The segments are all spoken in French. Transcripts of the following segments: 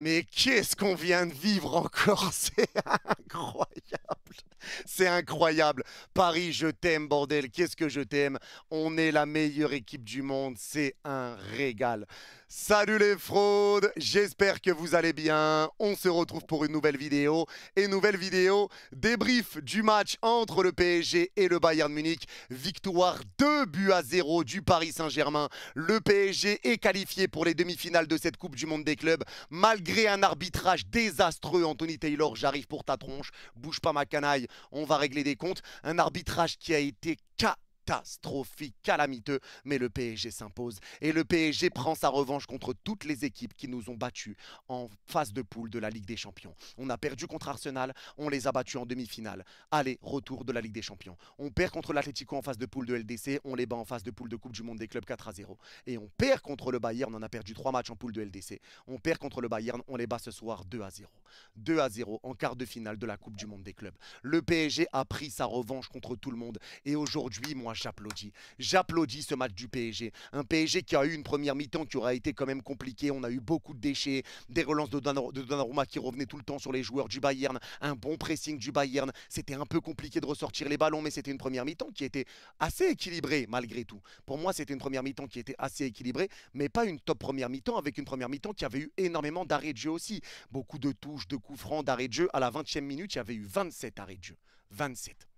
Mais qu'est-ce qu'on vient de vivre encore? C'est incroyable. C'est incroyable. Paris, je t'aime, bordel. Qu'est-ce que je t'aime? On est la meilleure équipe du monde. C'est un régal. Salut les fraudes. J'espère que vous allez bien. On se retrouve pour une nouvelle vidéo. Et nouvelle vidéo, débrief du match entre le PSG et le Bayern Munich. Victoire 2-0 du Paris Saint-Germain. Le PSG est qualifié pour les demi-finales de cette Coupe du Monde des clubs. Malgré un arbitrage désastreux, Anthony Taylor, j'arrive pour ta tronche. Bouge pas ma canaille, on va régler des comptes. Un arbitrage qui a été catastrophique, calamiteux, mais le PSG s'impose. Et le PSG prend sa revanche contre toutes les équipes qui nous ont battus en phase de poule de la Ligue des Champions. On a perdu contre Arsenal, on les a battus en demi-finale. Allez, retour de la Ligue des Champions. On perd contre l'Atlético en phase de poule de LDC, on les bat en phase de poule de Coupe du Monde des clubs 4-0. Et on perd contre le Bayern, on en a perdu 3 matchs en poule de LDC. On perd contre le Bayern, on les bat ce soir 2-0. 2-0 en quart de finale de la Coupe du Monde des clubs. Le PSG a pris sa revanche contre tout le monde. Et aujourd'hui, moi, j'applaudis. J'applaudis ce match du PSG. Un PSG qui a eu une première mi-temps qui aura été quand même compliquée. On a eu beaucoup de déchets, des relances de Donnarumma qui revenaient tout le temps sur les joueurs du Bayern, un bon pressing du Bayern. C'était un peu compliqué de ressortir les ballons, mais c'était une première mi-temps qui était assez équilibrée malgré tout. Pour moi, c'était une première mi-temps qui était assez équilibrée, mais pas une top première mi-temps, avec une première mi-temps qui avait eu énormément d'arrêts de jeu aussi. Beaucoup de touches, de coups francs, d'arrêts de jeu. À la 20e minute, il y avait eu 27 arrêts de jeu. 27.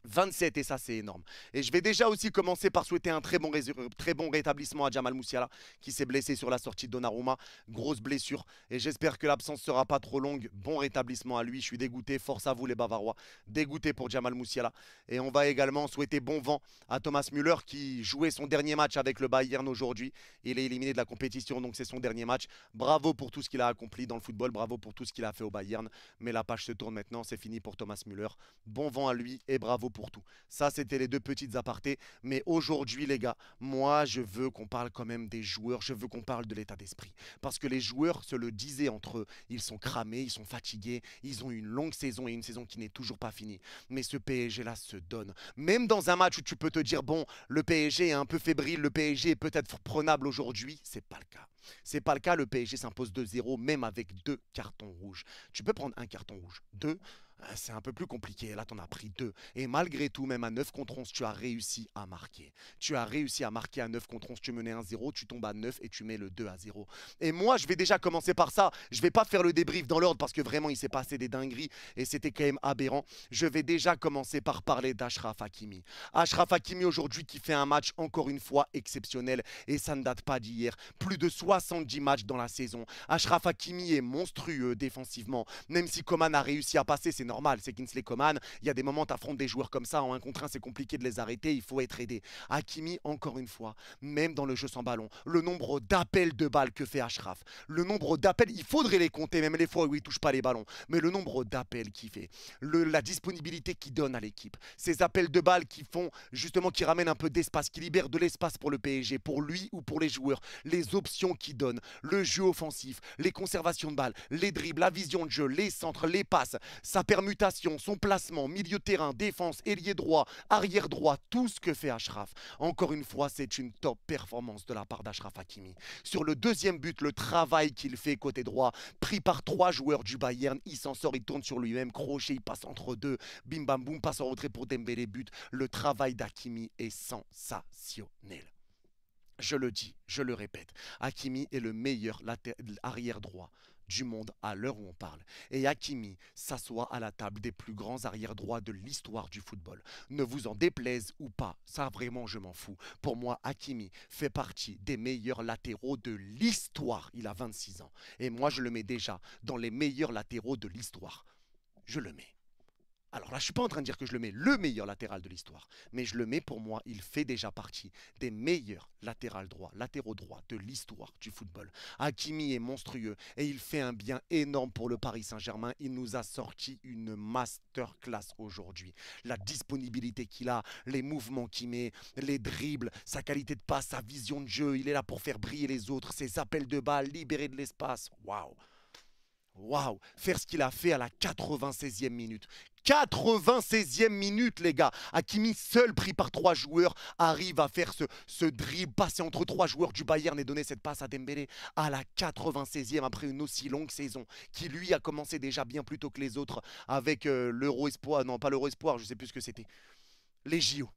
27 et ça c'est énorme. Et je vais déjà aussi commencer par souhaiter un très bon rétablissement à Jamal Musiala qui s'est blessé sur la sortie de Donnarumma. Grosse blessure et j'espère que l'absence sera pas trop longue. Bon rétablissement à lui, je suis dégoûté. Force à vous les Bavarois. Dégoûté pour Jamal Musiala. Et on va également souhaiter bon vent à Thomas Müller qui jouait son dernier match avec le Bayern aujourd'hui. Il est éliminé de la compétition donc c'est son dernier match. Bravo pour tout ce qu'il a accompli dans le football. Bravo pour tout ce qu'il a fait au Bayern. Mais la page se tourne maintenant, c'est fini pour Thomas Müller. Bon vent à lui et bravo pour tout. Ça, c'était les deux petites apartés. Mais aujourd'hui, les gars, moi, je veux qu'on parle quand même des joueurs. Je veux qu'on parle de l'état d'esprit. Parce que les joueurs se le disaient entre eux. Ils sont cramés, ils sont fatigués. Ils ont eu une longue saison et une saison qui n'est toujours pas finie. Mais ce PSG-là se donne. Même dans un match où tu peux te dire, bon, le PSG est un peu fébrile, le PSG est peut-être prenable aujourd'hui, c'est pas le cas. C'est pas le cas, le PSG s'impose 2-0, même avec 2 cartons rouges. Tu peux prendre un carton rouge, deux, c'est un peu plus compliqué. Là, tu en as pris 2. Et malgré tout, même à 9 contre 11, tu as réussi à marquer. Tu as réussi à marquer à 9 contre 11. Tu menais 1-0, tu tombes à 9 et tu mets le 2-0. Et moi, je vais déjà commencer par ça. Je vais pas faire le débrief dans l'ordre parce que vraiment, il s'est passé des dingueries et c'était quand même aberrant. Je vais déjà commencer par parler d'Achraf Hakimi. Achraf Hakimi aujourd'hui qui fait un match encore une fois exceptionnel et ça ne date pas d'hier. Plus de 70 matchs dans la saison. Achraf Hakimi est monstrueux défensivement. Même si Coman a réussi à passer, c'est normal, c'est Kingsley Coman. Il y a des moments, tu affrontes des joueurs comme ça, en 1 contre 1, c'est compliqué de les arrêter, il faut être aidé. Hakimi, encore une fois, même dans le jeu sans ballon, le nombre d'appels de balles que fait Achraf, le nombre d'appels, il faudrait les compter, même les fois où il touche pas les ballons, mais le nombre d'appels qu'il fait, la disponibilité qu'il donne à l'équipe, ces appels de balles qui font, justement, qui ramènent un peu d'espace, qui libèrent de l'espace pour le PSG, pour lui ou pour les joueurs, les options qu'il donne, le jeu offensif, les conservations de balles, les dribbles, la vision de jeu, les centres, les passes, sa permutation, son placement, milieu de terrain, défense, ailier droit, arrière droit, tout ce que fait Achraf. Encore une fois, c'est une top performance de la part d'Achraf Hakimi. Sur le deuxième but, le travail qu'il fait côté droit, pris par 3 joueurs du Bayern, il s'en sort, il tourne sur lui-même, crochet, il passe entre deux, bim bam boum, passe en retrait pour Dembélé, but. Le travail d'Hakimi est sensationnel. Je le dis, je le répète, Hakimi est le meilleur arrière droit du monde à l'heure où on parle. Et Hakimi s'assoit à la table des plus grands arrière droits de l'histoire du football. Ne vous en déplaise ou pas, ça vraiment je m'en fous. Pour moi, Hakimi fait partie des meilleurs latéraux de l'histoire. Il a 26 ans. Et moi, je le mets déjà dans les meilleurs latéraux de l'histoire. Je le mets. Alors là, je ne suis pas en train de dire que je le mets le meilleur latéral de l'histoire, mais je le mets pour moi, il fait déjà partie des meilleurs latéraux droits de l'histoire du football. Hakimi est monstrueux et il fait un bien énorme pour le Paris Saint-Germain. Il nous a sorti une masterclass aujourd'hui. La disponibilité qu'il a, les mouvements qu'il met, les dribbles, sa qualité de passe, sa vision de jeu, il est là pour faire briller les autres, ses appels de balles, libérer de l'espace. Waouh! Waouh, faire ce qu'il a fait à la 96e minute. 96e minute, les gars. Hakimi, seul pris par 3 joueurs, arrive à faire ce dribble, passer entre 3 joueurs du Bayern et donner cette passe à Dembélé à la 96e après une aussi longue saison qui, lui, a commencé déjà bien plus tôt que les autres avec l'Euro Espoir. Non, pas l'Euro Espoir, je sais plus ce que c'était. Les JO.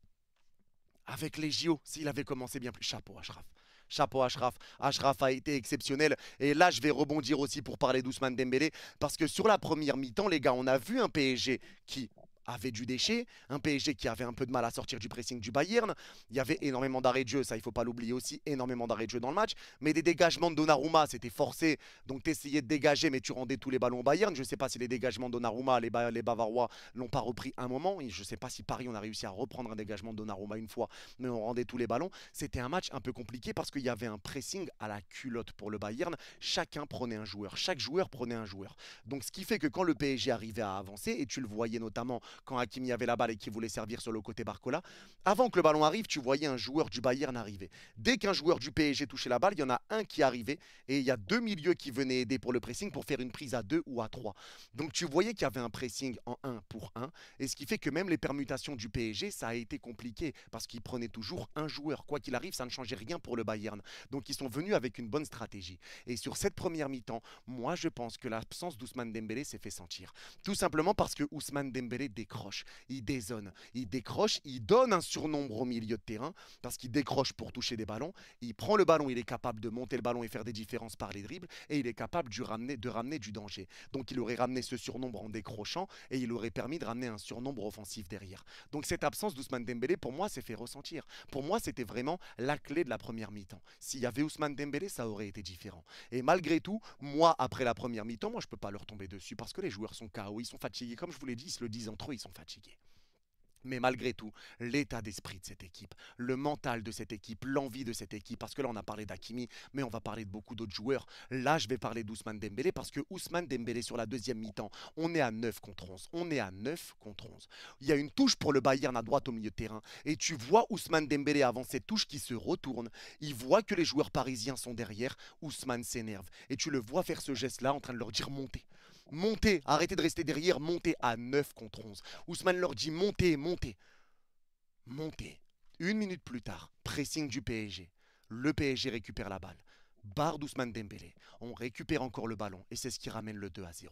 Avec les JO, s'il avait commencé bien plus. Chapeau, Achraf. Chapeau Achraf. Achraf a été exceptionnel. Et là, je vais rebondir aussi pour parler d'Ousmane Dembélé. Parce que sur la première mi-temps, les gars, on a vu un PSG qui avait du déchet, un PSG qui avait un peu de mal à sortir du pressing du Bayern. Il y avait énormément d'arrêts de jeu, ça il ne faut pas l'oublier aussi, énormément d'arrêts de jeu dans le match. Mais des dégagements de Donnarumma, c'était forcé. Donc tu essayais de dégager, mais tu rendais tous les ballons au Bayern. Je ne sais pas si les dégagements de Donnarumma, les Bavarois l'ont pas repris un moment. Et je ne sais pas si Paris, on a réussi à reprendre un dégagement de Donnarumma une fois, mais on rendait tous les ballons. C'était un match un peu compliqué parce qu'il y avait un pressing à la culotte pour le Bayern. Chacun prenait un joueur, chaque joueur prenait un joueur. Donc ce qui fait que quand le PSG arrivait à avancer, et tu le voyais notamment quand Hakimi avait la balle et qu'il voulait servir sur le côté Barcola, avant que le ballon arrive, tu voyais un joueur du Bayern arriver. Dès qu'un joueur du PSG touchait la balle, il y en a un qui arrivait et il y a 2 milieux qui venaient aider pour le pressing pour faire une prise à 2 ou à 3. Donc tu voyais qu'il y avait un pressing en 1 pour 1 et ce qui fait que même les permutations du PSG, ça a été compliqué parce qu'ils prenaient toujours un joueur. Quoi qu'il arrive, ça ne changeait rien pour le Bayern. Donc ils sont venus avec une bonne stratégie. Et sur cette première mi-temps, moi je pense que l'absence d'Ousmane Dembélé s'est fait sentir. Tout simplement parce que Ousmane Dembélé décroche, il dézone, il décroche, il donne un surnombre au milieu de terrain parce qu'il décroche pour toucher des ballons. Il prend le ballon, il est capable de monter le ballon et faire des différences par les dribbles et il est capable de ramener du danger. Donc il aurait ramené ce surnombre en décrochant et il aurait permis de ramener un surnombre offensif derrière. Donc cette absence d'Ousmane Dembélé, pour moi, s'est fait ressentir. Pour moi, c'était vraiment la clé de la première mi-temps. S'il y avait Ousmane Dembélé, ça aurait été différent. Et malgré tout, moi, après la première mi-temps, moi, je ne peux pas leur tomber dessus parce que les joueurs sont KO, ils sont fatigués. Comme je vous l'ai dit, ils se le disent entre eux, ils sont fatigués. Mais malgré tout, l'état d'esprit de cette équipe, le mental de cette équipe, l'envie de cette équipe, parce que là on a parlé d'Hakimi, mais on va parler de beaucoup d'autres joueurs. Là je vais parler d'Ousmane Dembélé, parce que Ousmane Dembélé sur la deuxième mi-temps, on est à 9 contre 11. On est à 9 contre 11. Il y a une touche pour le Bayern à droite au milieu de terrain, et tu vois Ousmane Dembélé avant cette touche qui se retourne, il voit que les joueurs parisiens sont derrière, Ousmane s'énerve, et tu le vois faire ce geste-là en train de leur dire montez. Montez, arrêtez de rester derrière, montez à 9 contre 11. Ousmane leur dit montez, montez, montez. 1 minute plus tard, pressing du PSG. Le PSG récupère la balle. Barre d'Ousmane Dembélé. On récupère encore le ballon et c'est ce qui ramène le 2-0.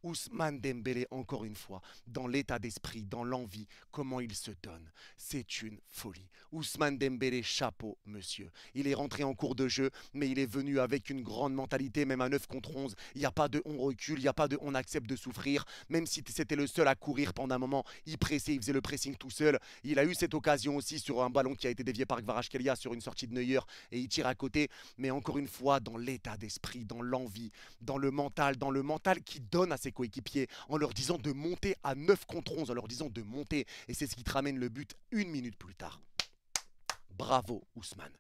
Ousmane Dembélé, encore une fois, dans l'état d'esprit, dans l'envie, comment il se donne. C'est une folie. Ousmane Dembélé, chapeau, monsieur. Il est rentré en cours de jeu, mais il est venu avec une grande mentalité, même à 9 contre 11. Il n'y a pas de on recule, il n'y a pas de on accepte de souffrir. Même si c'était le seul à courir pendant un moment, il pressait, il faisait le pressing tout seul. Il a eu cette occasion aussi sur un ballon qui a été dévié par Kvaratskhelia sur une sortie de Neuer et il tire à côté. Mais encore une fois, dans l'état d'esprit, dans l'envie, dans le mental qui donne à ses coéquipiers en leur disant de monter à 9 contre 11, en leur disant de monter. Et c'est ce qui te ramène le but 1 minute plus tard. Bravo Ousmane.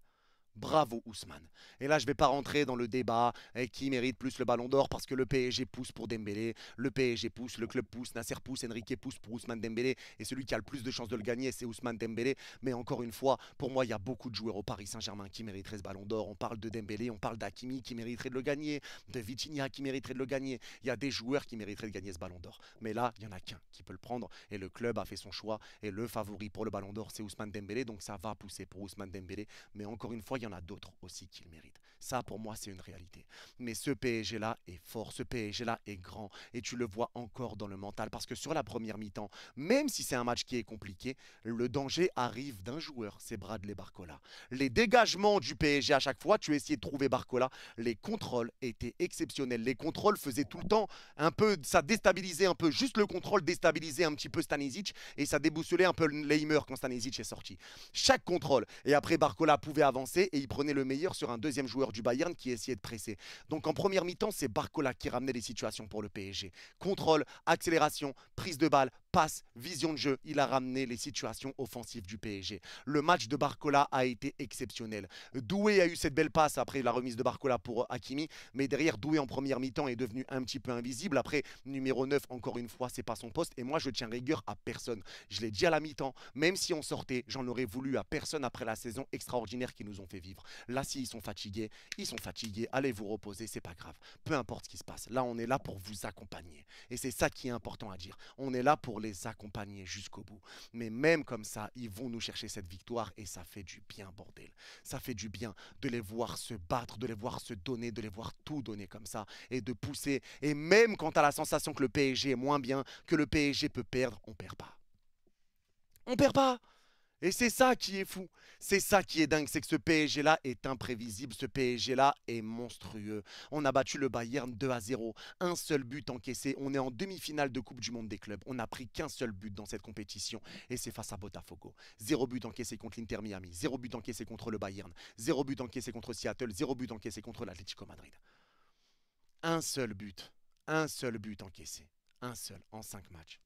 Bravo Ousmane. Et là, je ne vais pas rentrer dans le débat qui mérite plus le ballon d'or parce que le PSG pousse pour Dembélé, le PSG pousse, le club pousse, Nasser pousse, Enrique pousse pour Ousmane Dembélé et celui qui a le plus de chances de le gagner, c'est Ousmane Dembélé. Mais encore une fois, pour moi, il y a beaucoup de joueurs au Paris Saint-Germain qui mériteraient ce ballon d'or. On parle de Dembélé, on parle d'Hakimi qui mériterait de le gagner, de Vitinha qui mériterait de le gagner. Il y a des joueurs qui mériteraient de gagner ce ballon d'or. Mais là, il n'y en a qu'un qui peut le prendre et le club a fait son choix et le favori pour le ballon d'or, c'est Ousmane Dembélé. Donc ça va pousser pour Ousmane Dembélé. Mais encore une fois, il y en a d'autres aussi qu'il mérite. Ça, pour moi, c'est une réalité. Mais ce PSG-là est fort, ce PSG-là est grand. Et tu le vois encore dans le mental. Parce que sur la première mi-temps, même si c'est un match qui est compliqué, le danger arrive d'un joueur, c'est Bradley Barcola. Les dégagements du PSG à chaque fois, tu essayais de trouver Barcola. Les contrôles étaient exceptionnels. Les contrôles faisaient tout le temps un peu, ça déstabilisait un peu. Juste le contrôle déstabilisait un petit peu Stanisic et ça déboussolait un peu Leimer quand Stanisic est sorti. Chaque contrôle. Et après, Barcola pouvait avancer et il prenait le meilleur sur un deuxième joueur du Bayern qui essayait de presser. Donc en première mi-temps, c'est Barcola qui ramenait les situations pour le PSG. Contrôle, accélération, prise de balle, passe, vision de jeu. Il a ramené les situations offensives du PSG. Le match de Barcola a été exceptionnel. Doué a eu cette belle passe après la remise de Barcola pour Hakimi, mais derrière Doué en première mi-temps est devenu un petit peu invisible. Après, numéro 9, encore une fois, c'est pas son poste. Et moi, je tiens rigueur à personne. Je l'ai dit à la mi-temps, même si on sortait, j'en aurais voulu à personne après la saison extraordinaire qu'ils nous ont fait fait vivre. Là, s'ils sont fatigués, ils sont fatigués. Allez vous reposer, c'est pas grave. Peu importe ce qui se passe. Là, on est là pour vous accompagner. Et c'est ça qui est important à dire. On est là pour les accompagner jusqu'au bout. Mais même comme ça, ils vont nous chercher cette victoire et ça fait du bien, bordel. Ça fait du bien de les voir se battre, de les voir se donner, de les voir tout donner comme ça et de pousser. Et même quand tu as la sensation que le PSG est moins bien, que le PSG peut perdre, on perd pas. On perd pas. Et c'est ça qui est fou. C'est ça qui est dingue. C'est que ce PSG-là est imprévisible. Ce PSG-là est monstrueux. On a battu le Bayern 2-0. Un seul but encaissé. On est en demi-finale de Coupe du Monde des clubs. On n'a pris qu'un seul but dans cette compétition. Et c'est face à Botafogo. Zéro but encaissé contre l'Inter Miami. Zéro but encaissé contre le Bayern. Zéro but encaissé contre Seattle. Zéro but encaissé contre l'Atlético Madrid. Un seul but. Un seul but encaissé. Un seul en 5 matchs.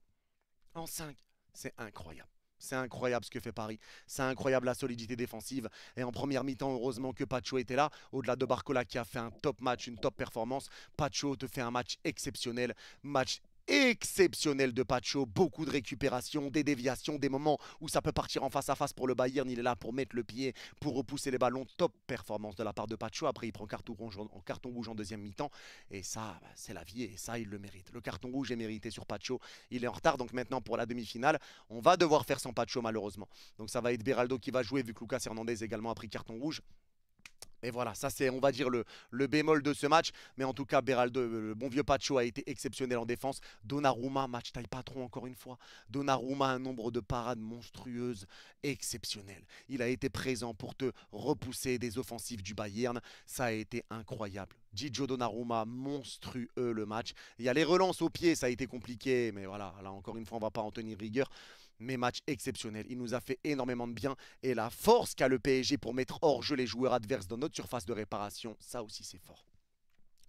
En 5. C'est incroyable. C'est incroyable ce que fait Paris. C'est incroyable la solidité défensive. Et en première mi-temps, heureusement que Pacho était là. Au-delà de Barcola qui a fait un top match, une top performance, Pacho te fait un match exceptionnel. Match exceptionnel de Pacho. Beaucoup de récupération, des déviations, des moments où ça peut partir en face à face pour le Bayern. Il est là pour mettre le pied, pour repousser les ballons. Top performance de la part de Pacho. Après, il prend carton rouge en deuxième mi-temps. Et ça, c'est la vie et ça, il le mérite. Le carton rouge est mérité sur Pacho. Il est en retard. Donc maintenant, pour la demi-finale, on va devoir faire sans Pacho malheureusement. Donc ça va être Beraldo qui va jouer vu que Lucas Hernandez également a pris carton rouge. Et voilà, ça c'est, on va dire, le bémol de ce match. Mais en tout cas, Beraldo, le bon vieux Pacho a été exceptionnel en défense. Donnarumma, match taille patron encore une fois. Donnarumma, un nombre de parades monstrueuses, exceptionnel. Il a été présent pour te repousser des offensives du Bayern. Ça a été incroyable. Gigio Donnarumma, monstrueux le match. Il y a les relances au pied, ça a été compliqué. Mais voilà, là encore une fois, on ne va pas en tenir rigueur. Mais match exceptionnel. Il nous a fait énormément de bien. Et la force qu'a le PSG pour mettre hors jeu les joueurs adverses dans notre surface de réparation, ça aussi c'est fort.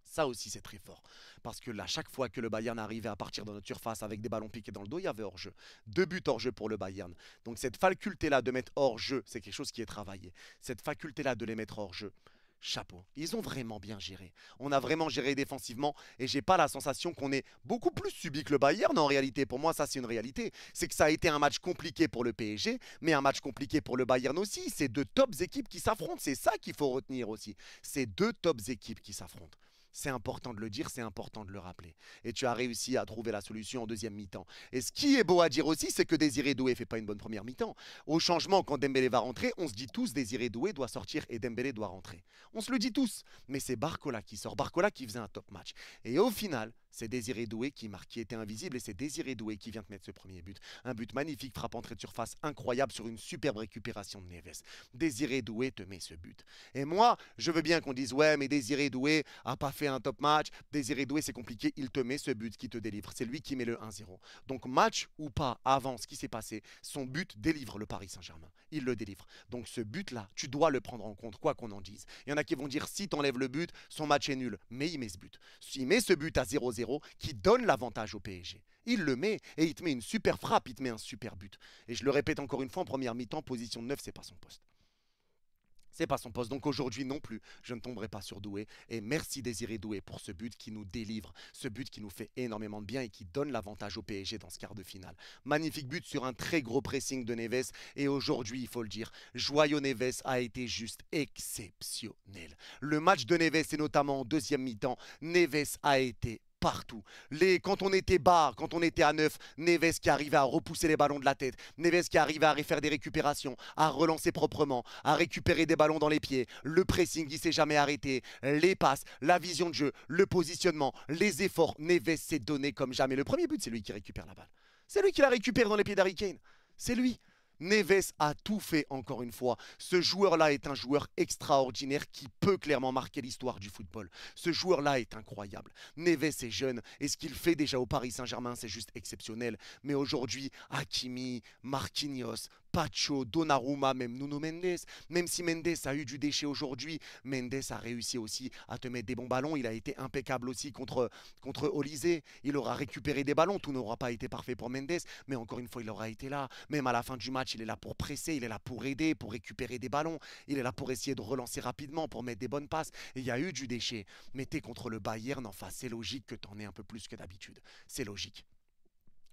Ça aussi c'est très fort. Parce que là, chaque fois que le Bayern arrivait à partir dans notre surface avec des ballons piqués dans le dos, il y avait hors jeu. 2 buts hors jeu pour le Bayern. Donc cette faculté-là de mettre hors jeu, c'est quelque chose qui est travaillé. Cette faculté-là de les mettre hors jeu, chapeau. Ils ont vraiment bien géré. On a vraiment géré défensivement et j'ai pas la sensation qu'on est beaucoup plus subi que le Bayern en réalité. Pour moi, ça c'est une réalité. C'est que ça a été un match compliqué pour le PSG, mais un match compliqué pour le Bayern aussi. C'est deux tops équipes qui s'affrontent. C'est ça qu'il faut retenir aussi. C'est deux tops équipes qui s'affrontent. C'est important de le dire, c'est important de le rappeler. Et tu as réussi à trouver la solution en deuxième mi-temps. Et ce qui est beau à dire aussi, c'est que Désiré Doué ne fait pas une bonne première mi-temps. Au changement, quand Dembélé va rentrer, on se dit tous Désiré Doué doit sortir et Dembélé doit rentrer. On se le dit tous. Mais c'est Barcola qui sort. Barcola qui faisait un top match. Et au final, c'est Désiré Doué qui marque, qui était invisible. Et c'est Désiré Doué qui vient de mettre ce premier but. Un but magnifique, frappe entrée de surface incroyable sur une superbe récupération de Neves. Désiré Doué te met ce but. Et moi, je veux bien qu'on dise ouais, mais Désiré Doué a pas fait un top match. Désiré Doué, c'est compliqué. Il te met ce but qui te délivre. C'est lui qui met le 1-0. Donc, match ou pas, avant ce qui s'est passé, son but délivre le Paris Saint-Germain. Il le délivre. Donc, ce but-là, tu dois le prendre en compte, quoi qu'on en dise. Il y en a qui vont dire si tu enlèves le but, son match est nul. Mais il met ce but. Il met ce but à 0-0 qui donne l'avantage au PSG. Il le met et il te met une super frappe, il te met un super but. Et je le répète encore une fois, en première mi-temps, position de 9, c'est pas son poste. C'est pas son poste. Donc aujourd'hui non plus, je ne tomberai pas sur Doué. Et merci Désiré Doué pour ce but qui nous délivre, ce but qui nous fait énormément de bien et qui donne l'avantage au PSG dans ce quart de finale. Magnifique but sur un très gros pressing de Neves. Et aujourd'hui, il faut le dire, Joyau Neves a été juste exceptionnel. Le match de Neves et notamment en deuxième mi-temps, Neves a été partout. Quand on était bas, quand on était à 9, Neves qui arrivait à repousser les ballons de la tête, Neves qui arrivait à faire des récupérations, à relancer proprement, à récupérer des ballons dans les pieds, le pressing il s'est jamais arrêté, les passes, la vision de jeu, le positionnement, les efforts, Neves s'est donné comme jamais. Le premier but, c'est lui qui récupère la balle. C'est lui qui la récupère dans les pieds d'Harry Kane. C'est lui. Neves a tout fait encore une fois. Ce joueur-là est un joueur extraordinaire qui peut clairement marquer l'histoire du football. Ce joueur-là est incroyable. Neves est jeune et ce qu'il fait déjà au Paris Saint-Germain, c'est juste exceptionnel. Mais aujourd'hui, Hakimi, Marquinhos, Pacho, Donnarumma, même Nuno Mendes. Même si Mendes a eu du déchet aujourd'hui, Mendes a réussi aussi à te mettre des bons ballons. Il a été impeccable aussi contre Olysée. Il aura récupéré des ballons. Tout n'aura pas été parfait pour Mendes, mais encore une fois, il aura été là. Même à la fin du match, il est là pour presser, il est là pour aider, pour récupérer des ballons. Il est là pour essayer de relancer rapidement, pour mettre des bonnes passes. Et il y a eu du déchet. Mais t'es contre le Bayern en face. C'est logique que t'en aies un peu plus que d'habitude. C'est logique.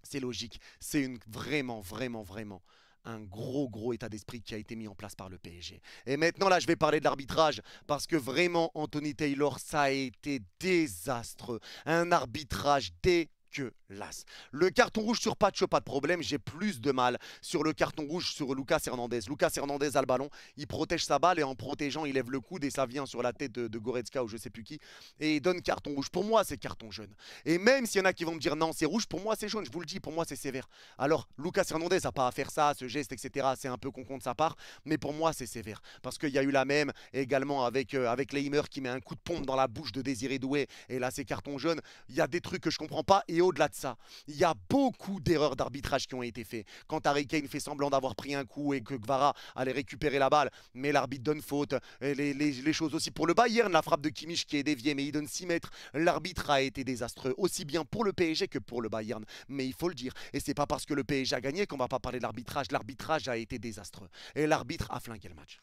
C'est logique. C'est une vraiment, vraiment, vraiment un gros état d'esprit qui a été mis en place par le PSG. Et maintenant, là, je vais parler de l'arbitrage parce que vraiment, Anthony Taylor, ça a été désastreux. Un arbitrage dégueulasse. Le carton rouge sur Pacho, pas de problème. J'ai plus de mal sur le carton rouge sur Lucas Hernandez. Lucas Hernandez a le ballon, il protège sa balle et en protégeant, il lève le coude et ça vient sur la tête de Goretzka ou je sais plus qui. Et il donne carton rouge. Pour moi, c'est carton jaune. Et même s'il y en a qui vont me dire non, c'est rouge, pour moi, c'est jaune. Je vous le dis, pour moi, c'est sévère. Alors, Lucas Hernandez n'a pas à faire ça, ce geste, etc. C'est un peu con de sa part. Mais pour moi, c'est sévère. Parce qu'il y a eu la même également avec Leimer qui met un coup de pompe dans la bouche de Désiré Doué. Et là, c'est carton jaune. Il y a des trucs que je comprends pas. Et au-delà de ça, il y a beaucoup d'erreurs d'arbitrage qui ont été faites. Quand Harry Kane fait semblant d'avoir pris un coup et que Kvara allait récupérer la balle, mais l'arbitre donne faute. Et les choses aussi pour le Bayern, la frappe de Kimmich qui est déviée, mais il donne 6 mètres. L'arbitre a été désastreux, aussi bien pour le PSG que pour le Bayern. Mais il faut le dire. Et c'est pas parce que le PSG a gagné qu'on va pas parler de l'arbitrage. L'arbitrage a été désastreux. Et l'arbitre a flingué le match.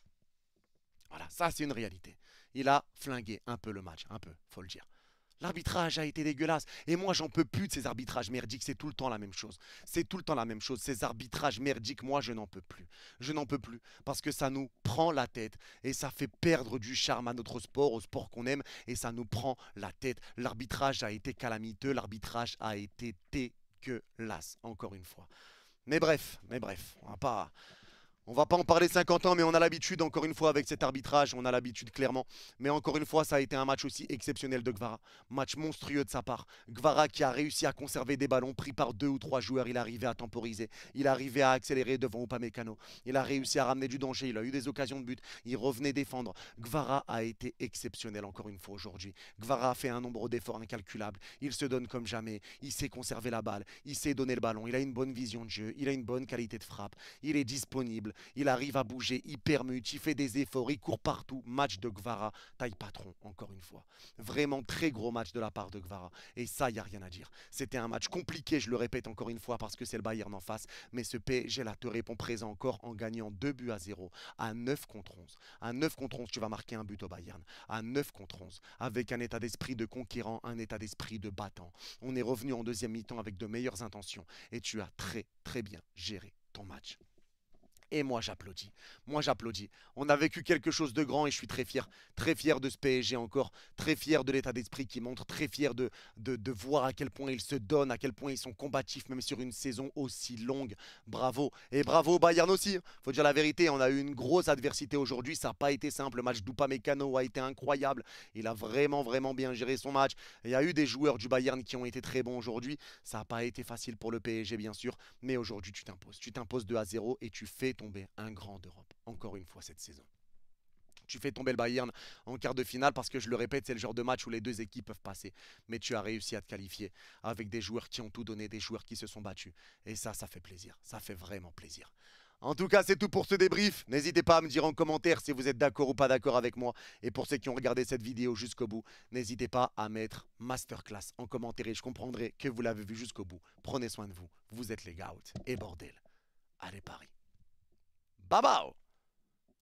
Voilà, ça c'est une réalité. Il a flingué un peu le match, un peu, faut le dire. L'arbitrage a été dégueulasse. Et moi, j'en peux plus de ces arbitrages merdiques. C'est tout le temps la même chose. C'est tout le temps la même chose. Ces arbitrages merdiques, moi, je n'en peux plus. Je n'en peux plus. Parce que ça nous prend la tête. Et ça fait perdre du charme à notre sport, au sport qu'on aime. Et ça nous prend la tête. L'arbitrage a été calamiteux. L'arbitrage a été dégueulasse. Encore une fois. Mais bref, on va pas en parler 50 ans, mais on a l'habitude, encore une fois, avec cet arbitrage, on a l'habitude clairement. Mais encore une fois, ça a été un match aussi exceptionnel de Kvara. Match monstrueux de sa part. Kvara qui a réussi à conserver des ballons pris par 2 ou 3 joueurs. Il arrivait à temporiser. Il arrivait à accélérer devant Upamecano. Il a réussi à ramener du danger. Il a eu des occasions de but. Il revenait défendre. Kvara a été exceptionnel, encore une fois, aujourd'hui. Kvara a fait un nombre d'efforts incalculables. Il se donne comme jamais. Il sait conserver la balle. Il sait donner le ballon. Il a une bonne vision de jeu. Il a une bonne qualité de frappe. Il est disponible. Il arrive à bouger, il permute, il fait des efforts, il court partout. Match de Kvara, taille patron, encore une fois. Vraiment très gros match de la part de Kvara. Et ça, il n'y a rien à dire. C'était un match compliqué, je le répète encore une fois, parce que c'est le Bayern en face. Mais ce PSG-là te répond présent encore en gagnant 2-0 à 9 contre 11. À 9 contre 11, tu vas marquer un but au Bayern. À 9 contre 11, avec un état d'esprit de conquérant, un état d'esprit de battant. On est revenu en deuxième mi-temps avec de meilleures intentions. Et tu as très bien géré ton match. Et moi j'applaudis, moi j'applaudis. On a vécu quelque chose de grand et je suis très fier de ce PSG encore, très fier de l'état d'esprit qui montre, très fier de voir à quel point ils se donnent, à quel point ils sont combatifs même sur une saison aussi longue. Bravo, et bravo au Bayern aussi, faut dire la vérité, on a eu une grosse adversité aujourd'hui, ça n'a pas été simple, le match d'Upamecano a été incroyable, il a vraiment bien géré son match. Il y a eu des joueurs du Bayern qui ont été très bons aujourd'hui, ça n'a pas été facile pour le PSG bien sûr, mais aujourd'hui tu t'imposes 2-0 et tu fais tomber un grand d'Europe, encore une fois cette saison. Tu fais tomber le Bayern en quart de finale parce que je le répète, c'est le genre de match où les deux équipes peuvent passer. Mais tu as réussi à te qualifier avec des joueurs qui ont tout donné, des joueurs qui se sont battus. Et ça fait plaisir. Ça fait vraiment plaisir. En tout cas, c'est tout pour ce débrief. N'hésitez pas à me dire en commentaire si vous êtes d'accord ou pas d'accord avec moi. Et pour ceux qui ont regardé cette vidéo jusqu'au bout, n'hésitez pas à mettre masterclass en commentaire et je comprendrai que vous l'avez vu jusqu'au bout. Prenez soin de vous. Vous êtes les Gout et bordel. Allez Paris. Bye bye.